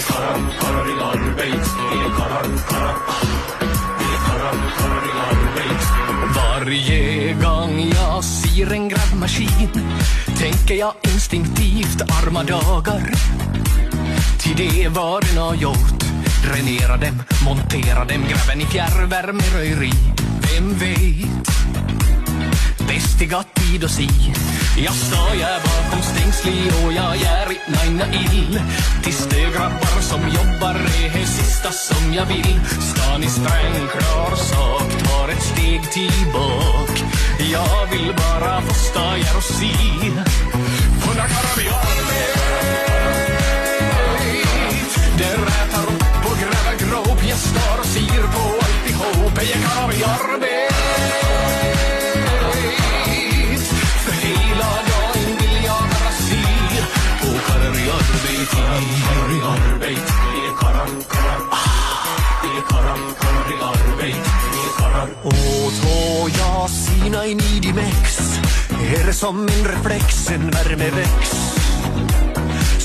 karrar i arbete. Det är karrar. Det är karrar i arbete. Varje gång jag ser en grävmaskin tänker jag instinktivt arma dagar. Till det var det något gjort. Dränera dem, montera dem, gräven i fjärrvärmeröjeri. Vem vet? Bäst i gott tid och si. Jag står jag bakom stängsli och jag är i naina ill. Tills det grabbar som jobbar är det sista som jag vill. Ska ni sträng klar sak, tar ett steg tillbaka. Jag vill bara få stå här och se. För när karrar vi det rätar upp och gräver grop. Jag står och ser på alltihop. Jag karrar vi arbete. För hela dagen vill jag bara se. Och karrar i arbete. Karrar i arbete. Det är karrar. Det är karrar i arbete. Det är karrar. Och då jag sina i Nidimex är det som en reflex, en värmeväxt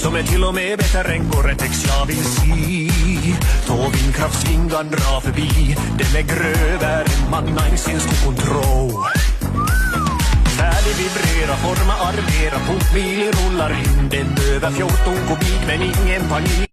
som är till och med bättre än Gore-Tex. Jag vill se då vindkraftsvingan drar förbi. Den är grövare än man någonsin skulle kontroll. Färdig vibrera, forma, armera, punktbil rullar in. Den över 14 kubik men ingen panik.